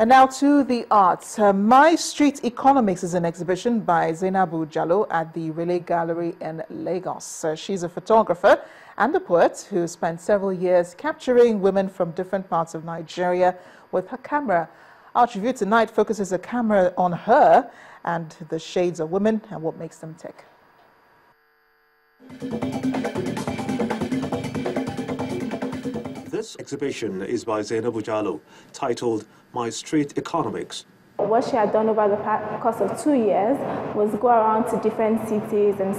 And now to the arts. My Street Economics is an exhibition by Zainabu Jallo at the Relay Gallery in Lagos. She's a photographer and a poet who spent several years capturing women from different parts of Nigeria with her camera. Our review tonight focuses the camera on her and the shades of women and what makes them tick. This exhibition is by Zainabu Jallo, titled My Street Economics. What she had done over the course of 2 years was go around to different cities and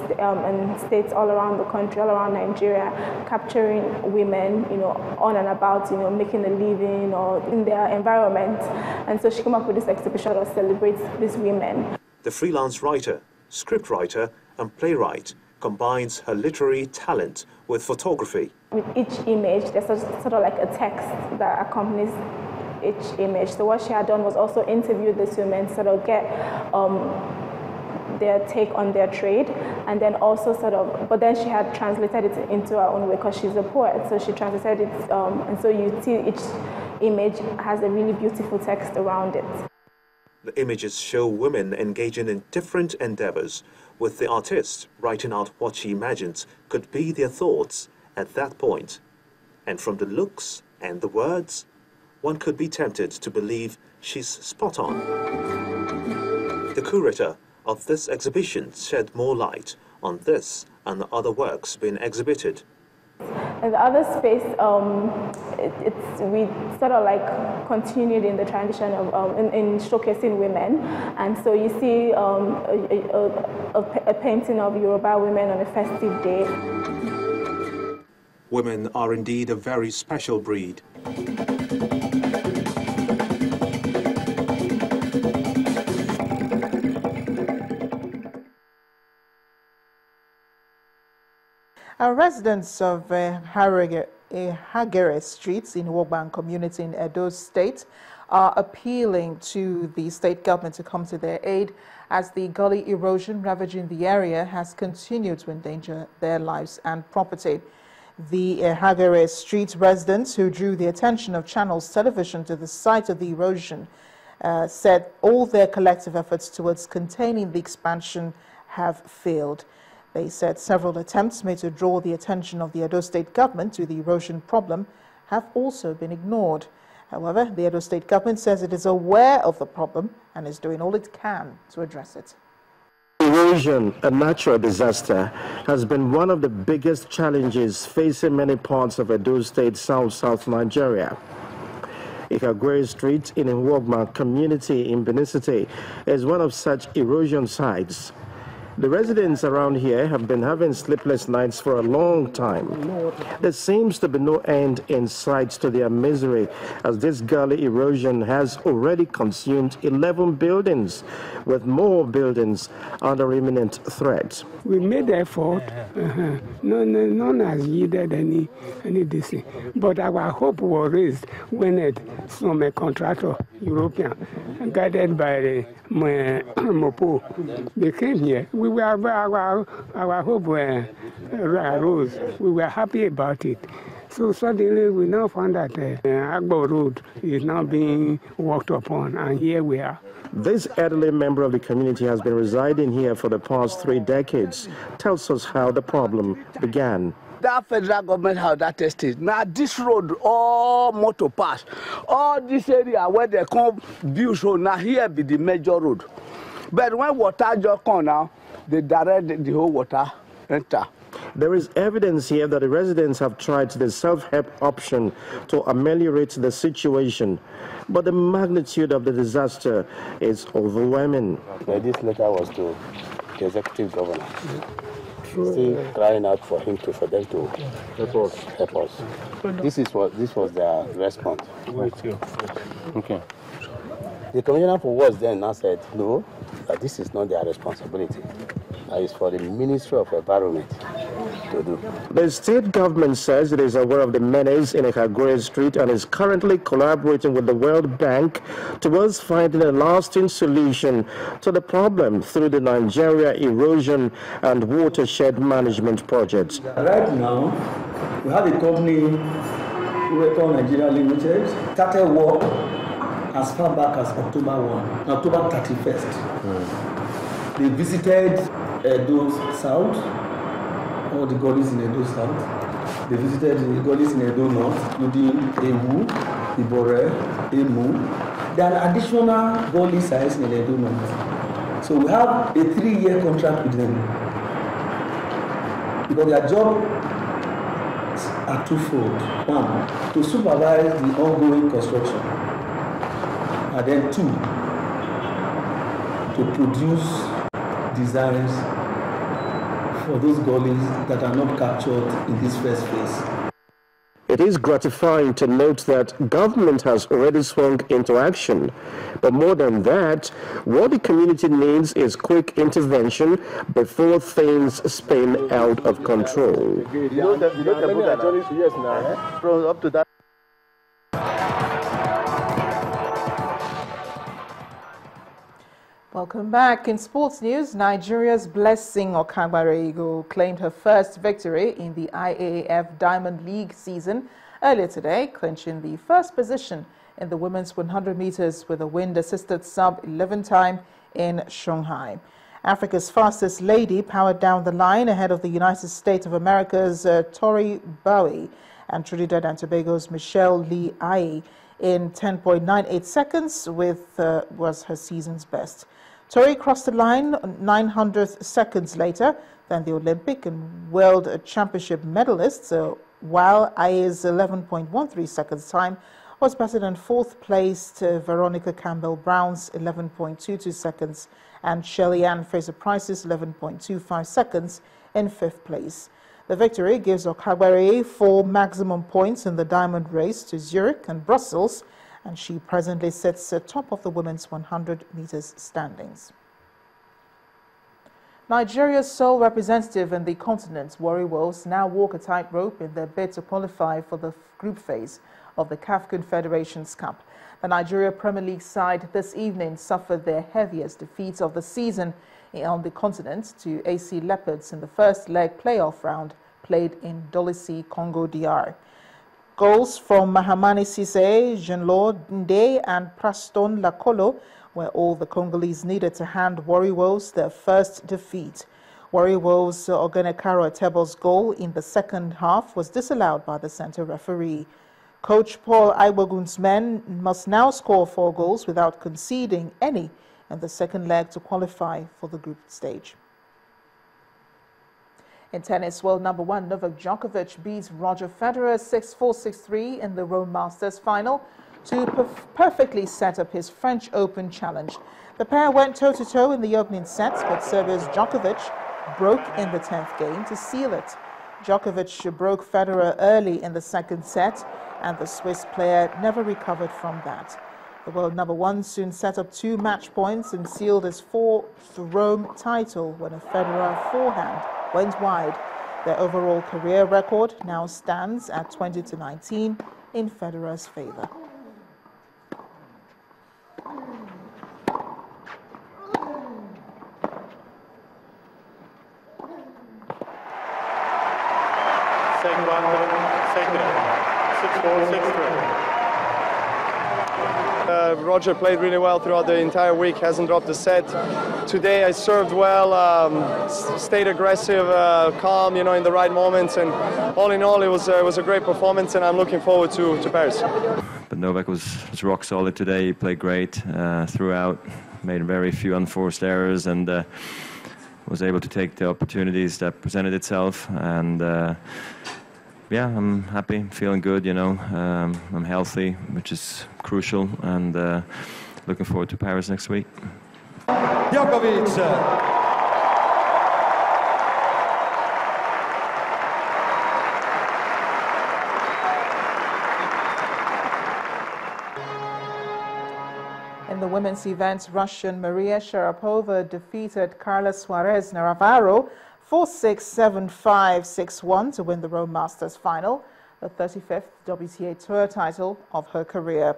states all around the country, all around Nigeria, capturing women, on and about, making a living or in their environment. And so she came up with this exhibition that celebrates these women. The freelance writer, scriptwriter, and playwright combines her literary talent with photography. With each image, there's sort of like a text that accompanies each image. So what she had done was also interview these women, sort of get their take on their trade, and then also but then she had translated it into her own way because she's a poet. So she translated it, and so you see each image has a really beautiful text around it. The images show women engaging in different endeavors, with the artist writing out what she imagines could be their thoughts at that point. And from the looks and the words, one could be tempted to believe she's spot on. The curator of this exhibition shed more light on this and the other works being exhibited. In the other space, we sort of like continued in the tradition of in showcasing women, and so you see a painting of Yoruba women on a festive day. Women are indeed a very special breed. Residents of Hagere streets in Wogban community in Edo State are appealing to the state government to come to their aid as the gully erosion ravaging the area has continued to endanger their lives and property. The Hagere street residents who drew the attention of Channels Television to the site of the erosion said all their collective efforts towards containing the expansion have failed. They said several attempts made to draw the attention of the Edo State government to the erosion problem have also been ignored. However, the Edo State government says it is aware of the problem and is doing all it can to address it. Erosion, a natural disaster, has been one of the biggest challenges facing many parts of Edo State, South Nigeria. Okagbare Street in Nwogma community in Benin City is one of such erosion sites. The residents around here have been having sleepless nights for a long time. There seems to be no end in sight to their misery, as this gully erosion has already consumed 11 buildings, with more buildings under imminent threat. We made the effort. None has yielded any decision. But our hope was raised when some contractor, European, guided by the Mopo, they came here. Our hope rose. We were happy about it. So suddenly we now found that Agbo Road is now being worked upon, and here we are. This elderly member of the community has been residing here for the past 3 decades. Tells us how the problem began. That federal government has that estate. Now this road, all motor pass, all this area where they come build, so now here be the major road. But when water just come now, they direct the whole water enter. There is evidence here that the residents have tried the self-help option to ameliorate the situation, but the magnitude of the disaster is overwhelming. This letter was to the executive governor, still crying out for them to help us. This was their response. Okay. The commissioner for works then now said, no, that this is not their responsibility. It's for the Ministry of Environment to do. The state government says it is aware of the menace in Okagbare Street and is currently collaborating with the World Bank towards finding a lasting solution to the problem through the Nigeria Erosion and Watershed Management Project. Right now, we have a company, Nigeria Limited, started work as far back as October 31st. They visited Edo South, all the gullies in Edo South. They visited the gullies in Edo North, including Ewu, Ibore, Emu. There are additional gully sites in Edo North. So we have a 3-year contract with them. Because their job are twofold. One, to supervise the ongoing construction. And then 2, to produce designs for those gullies that are not captured in this first phase. It is gratifying to note that government has already swung into action. But more than that, what the community needs is quick intervention before things spin up to that. Welcome back. In sports news, Nigeria's Blessing Okagbare claimed her first victory in the IAAF Diamond League season earlier today, clinching the first position in the women's 100 meters with a wind-assisted sub-11 time in Shanghai. Africa's fastest lady powered down the line ahead of the United States of America's Tori Bowie and Trinidad and Tobago's Michelle Lee Ai in 10.98 seconds, was her season's best. Tori crossed the line 900 seconds later than the Olympic and World Championship medalists, while Ai's 11.13 seconds time was better than fourth-placed Veronica Campbell-Brown's 11.22 seconds and Shelly-Ann Fraser-Price's 11.25 seconds in fifth place. The victory gives Okagbare 4 maximum points in the diamond race to Zurich and Brussels, and she presently sits atop of the women's 100 meters standings. Nigeria's sole representative in the continent, Warri Wolves, now walk a tightrope in their bid to qualify for the group phase of the CAF Confederations Cup. The Nigeria Premier League side this evening suffered their heaviest defeat of the season on the continent to AC Leopards in the first leg playoff round played in Dolisi, Congo DR. Goals from Mahamani Sise, Jean-Lord Nde and Preston Lakolo were all the Congolese needed to hand Warri Wolves their first defeat. Warri Wolves' Ogenekaro Atebo's goal in the second half was disallowed by the center referee. Coach Paul Aibogun's men must now score 4 goals without conceding any in the second leg to qualify for the group stage. In tennis, world number 1 Novak Djokovic beats Roger Federer 6-4, 6-3 in the Rome Masters final to perfectly set up his French Open challenge. The pair went toe-to-toe in the opening set, but Serbia's Djokovic broke in the 10th game to seal it. Djokovic broke Federer early in the second set, and the Swiss player never recovered from that. The world number 1 soon set up 2 match points and sealed his 4th Rome title when a Federer forehand went wide. Their overall career record now stands at 20-19 in Federer's favor. Roger played really well throughout the entire week, hasn't dropped a set. Today I served well, stayed aggressive, calm, in the right moments, and all in all it was a great performance, and I'm looking forward to Paris. But Novak was rock solid today. He played great throughout, made very few unforced errors, and was able to take the opportunities that presented itself. And yeah, I'm happy, feeling good, I'm healthy, which is crucial, and looking forward to Paris next week. Djokovic. In the women's events, Russian Maria Sharapova defeated Carla Suarez Navarro 4-6, 7-5, 6-1 to win the Rome Masters final, the 35th WTA Tour title of her career.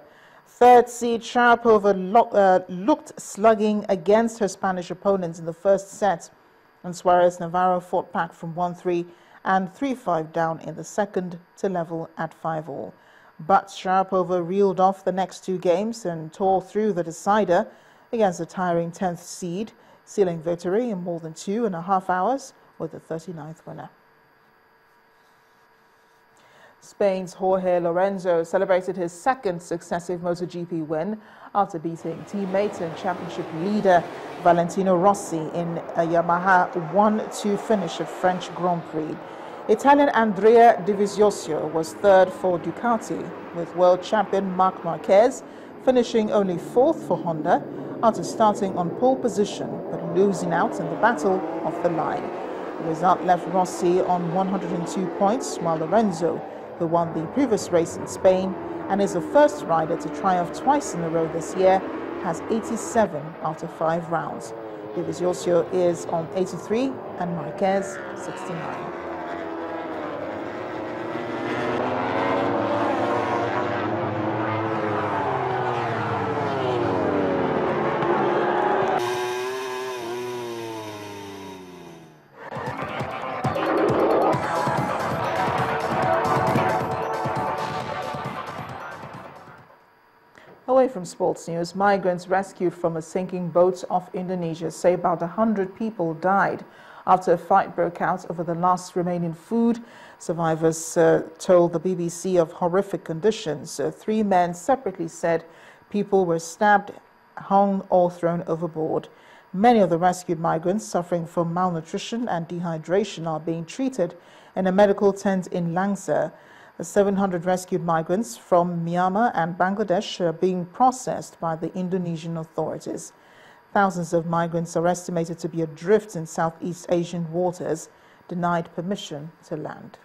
Third seed Sharapova looked slugging against her Spanish opponents in the first set, and Suarez Navarro fought back from 1-3 and 3-5 down in the second to level at 5-all. but Sharapova reeled off the next 2 games and tore through the decider against the tiring 10th seed, sealing victory in more than 2.5 hours with the 39th winner. Spain's Jorge Lorenzo celebrated his 2nd successive MotoGP win after beating teammate and championship leader Valentino Rossi in a Yamaha 1-2 finish at French Grand Prix. Italian Andrea Dovizioso was 3rd for Ducati, with world champion Marc Marquez finishing only 4th for Honda after starting on pole position but losing out in the battle of the line. The result left Rossi on 102 points, while Lorenzo, who won the previous race in Spain and is the first rider to triumph twice in a row this year, has 87 after 5 rounds. Dovizioso is on 83 and Marquez 69. Away from sports news, migrants rescued from a sinking boat off Indonesia say about 100 people died after a fight broke out over the last remaining food. Survivors told the BBC of horrific conditions. 3 men separately said people were stabbed, hung or thrown overboard. Many of the rescued migrants suffering from malnutrition and dehydration are being treated in a medical tent in Langsa. The 700 rescued migrants from Myanmar and Bangladesh are being processed by the Indonesian authorities. Thousands of migrants are estimated to be adrift in Southeast Asian waters, denied permission to land.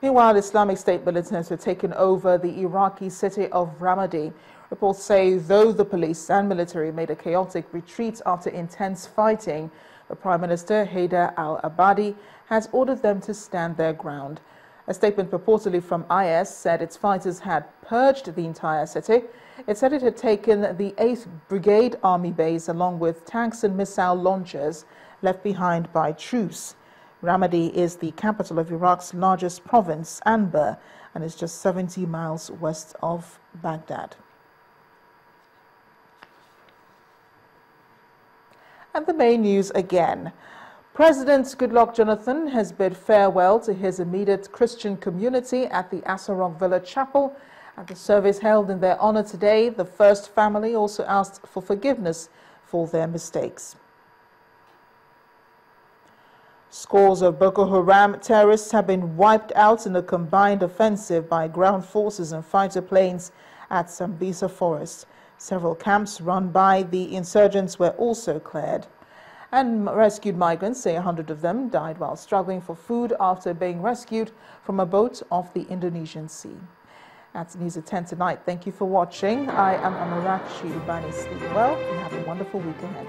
Meanwhile, Islamic State militants have taken over the Iraqi city of Ramadi. Reports say though the police and military made a chaotic retreat after intense fighting, the Prime Minister, Haider al-Abadi, has ordered them to stand their ground. A statement purportedly from IS said its fighters had purged the entire city. It said it had taken the 8th Brigade Army base along with tanks and missile launchers left behind by troops. Ramadi is the capital of Iraq's largest province, Anbar, and is just 70 miles west of Baghdad. And the main news again. President Goodluck Jonathan has bid farewell to his immediate Christian community at the Asarok Villa Chapel. At the service held in their honor today, the first family also asked for forgiveness for their mistakes. Scores of Boko Haram terrorists have been wiped out in a combined offensive by ground forces and fighter planes at Sambisa Forest. Several camps run by the insurgents were also cleared. And rescued migrants say 100 of them died while struggling for food after being rescued from a boat off the Indonesian Sea. That's News at 10 tonight. Thank you for watching. I am Amarachi Ubani. Sleep well and have a wonderful week ahead.